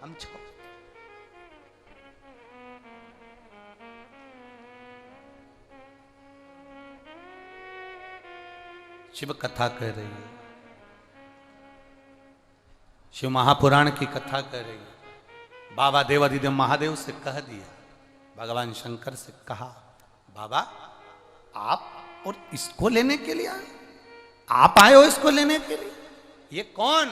हम छोड़। शिव कथा कह रही है, शिव महापुराण की कथा कह रही है। बाबा देवाधिदेव महादेव से कह दिया, भगवान शंकर से कहा, बाबा आप और इसको लेने के लिए आए, आप आए हो इसको लेने के लिए? ये कौन?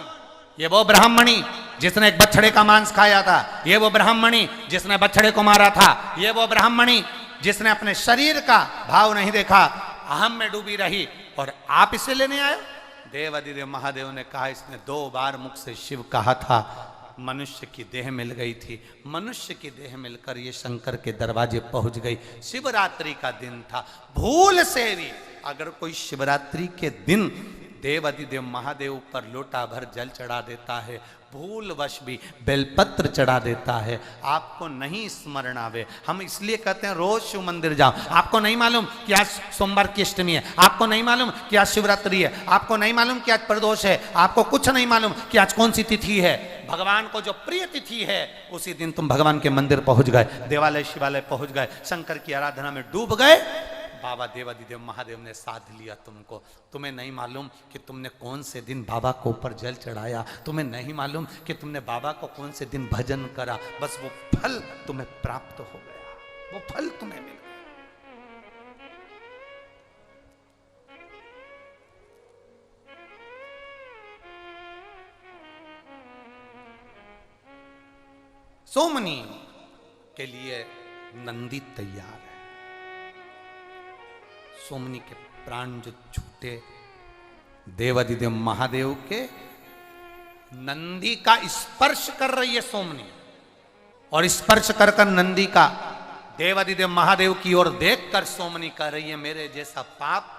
ये वो ब्राह्मणी जिसने एक बछड़े का मांस खाया था, ये वो ब्राह्मणी जिसने बछड़े को मारा था, ये वो ब्राह्मणी जिसने अपने शरीर का भाव नहीं देखा, अहम में डूबी रही, और आप इसे लेने आए? देवाधिदेव महादेव ने कहा, इसने 2 बार मुख से शिव कहा था, मनुष्य की देह मिल गई थी, मनुष्य की देह मिलकर ये शंकर के दरवाजे पहुंच गई। शिवरात्रि का दिन था, भूल से भी अगर कोई शिवरात्रि के दिन देवाधिदेव महादेव पर लोटा भर जल चढ़ा देता है, भूलवश भी बेलपत्र चढ़ा देता है, आपको नहीं स्मरण आवे। हम इसलिए कहते हैं रोज शिव मंदिर जाओ। आपको नहीं मालूम कि आज सोमवार की अष्टमी है, आपको नहीं मालूम कि आज शिवरात्रि है, आपको नहीं मालूम कि आज प्रदोष है, आपको कुछ नहीं मालूम कि आज कौन सी तिथि है। भगवान को जो प्रिय तिथि है उसी दिन तुम भगवान के मंदिर पहुंच गए, देवालय शिवालय पहुंच गए, शंकर की आराधना में डूब गए। बाबा देवाधिदेव महादेव ने साध लिया तुमको। तुम्हें नहीं मालूम कि तुमने कौन से दिन बाबा को ऊपर जल चढ़ाया, तुम्हें नहीं मालूम कि तुमने बाबा को कौन से दिन भजन करा, बस वो फल तुम्हें प्राप्त हो गया, वो फल तुम्हें मिल गया। सोमनी के लिए नंदी तैयार है। सोमनी के प्राण जो छूटे, देवाधिदेव महादेव के नंदी का स्पर्श कर रही है सोमनी, और स्पर्श कर कर नंदी का देवाधिदेव महादेव की ओर देखकर सोमनी कह रही है, मेरे जैसा पाप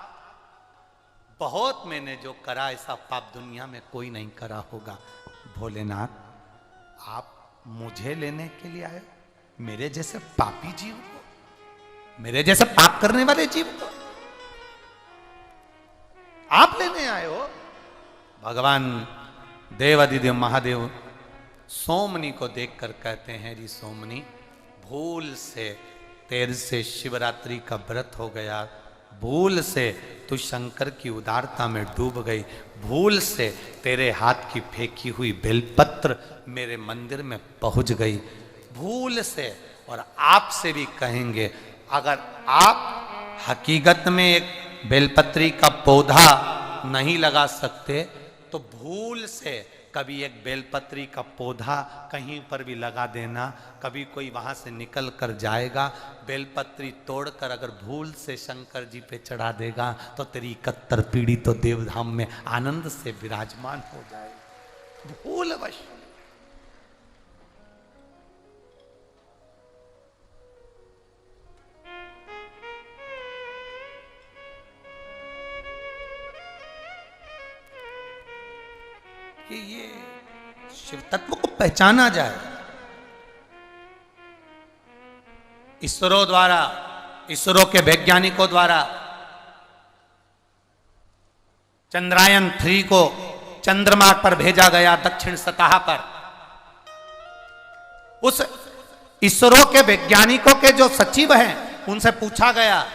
बहुत मैंने जो करा, ऐसा पाप दुनिया में कोई नहीं करा होगा। भोलेनाथ, आप मुझे लेने के लिए आए, मेरे जैसे पापी जीव को, मेरे जैसे पाप करने वाले जीव को आप लेने आए हो? भगवान देवाधिदेव महादेव सोमनी को देखकर कहते हैं, जी सोमनी, भूल से तेरे से शिवरात्रि का व्रत हो गया, भूल से तू शंकर की उदारता में डूब गई, भूल से तेरे हाथ की फेंकी हुई बेलपत्र मेरे मंदिर में पहुंच गई, भूल से। और आपसे भी कहेंगे, अगर आप हकीकत में एक बेलपत्री का पौधा नहीं लगा सकते तो भूल से कभी एक बेलपत्री का पौधा कहीं पर भी लगा देना। कभी कोई वहां से निकल कर जाएगा, बेलपत्री तोड़कर अगर भूल से शंकर जी पे चढ़ा देगा तो तेरी 71 पीढ़ी तो देवधाम में आनंद से विराजमान हो जाएगी। भूलवश कि ये शिव तत्व को पहचाना जाए। इसरो द्वारा, इसरो के वैज्ञानिकों द्वारा चंद्रयान 3 को चंद्रमा पर भेजा गया, दक्षिण सतह पर। उस इसरो के वैज्ञानिकों के जो सचिव हैं उनसे पूछा गया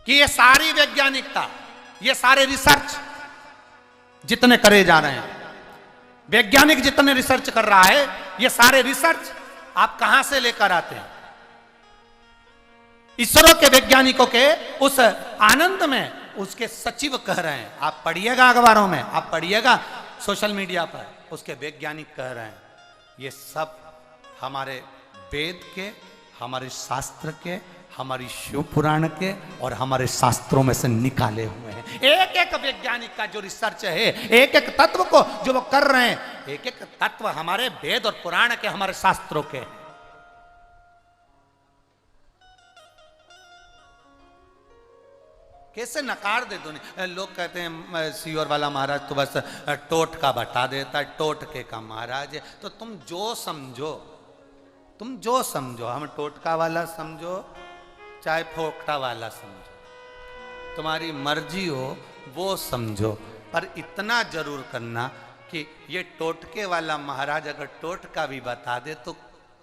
कि ये सारी वैज्ञानिकता, ये सारे रिसर्च जितने करे जा रहे हैं, वैज्ञानिक जितने रिसर्च कर रहा है, ये सारे रिसर्च आप कहां से लेकर आते हैं? इसरो के वैज्ञानिकों के उस आनंद में उसके सचिव कह रहे हैं, आप पढ़िएगा अखबारों में, आप पढ़िएगा सोशल मीडिया पर, उसके वैज्ञानिक कह रहे हैं ये सब हमारे वेद के, हमारे शास्त्र के, हमारी शिव पुराण के और हमारे शास्त्रों में से निकाले हुए हैं। एक एक वैज्ञानिक का जो रिसर्च है, एक एक तत्व को जो वो कर रहे हैं, एक एक तत्व हमारे वेद और पुराण के, हमारे शास्त्रों के। कैसे नकार दे दुनिया। लोग कहते हैं सीहोर वाला महाराज तो बस टोटका बता देता है, टोटके का महाराज है। तो तुम जो समझो, तुम जो समझो, हम टोटका वाला समझो चाहे फोकटा वाला समझो, तुम्हारी मर्जी हो वो समझो। पर इतना जरूर करना कि ये टोटके वाला महाराज अगर टोटका भी बता दे तो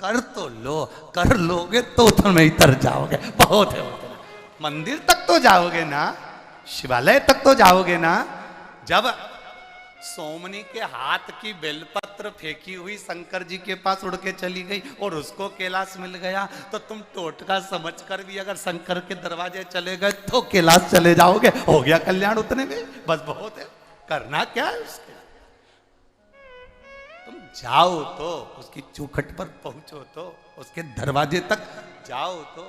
कर तो लो, कर लोगे तो तुम्हें इतर जाओगे। बहुत है उतना, मंदिर तक तो जाओगे ना, शिवालय तक तो जाओगे ना। जब सोमनी के हाथ की बेलपत्र फेंकी हुई शंकर जी के पास उड़ के चली गई और उसको कैलाश मिल गया, तो तुम टोटका समझकर भी अगर शंकर के दरवाजे चले गए तो कैलाश चले जाओगे। हो गया कल्याण उतने में, बस बहुत है। करना क्या है उसके, तुम जाओ तो उसकी चौखट पर पहुंचो, तो उसके दरवाजे तक जाओ तो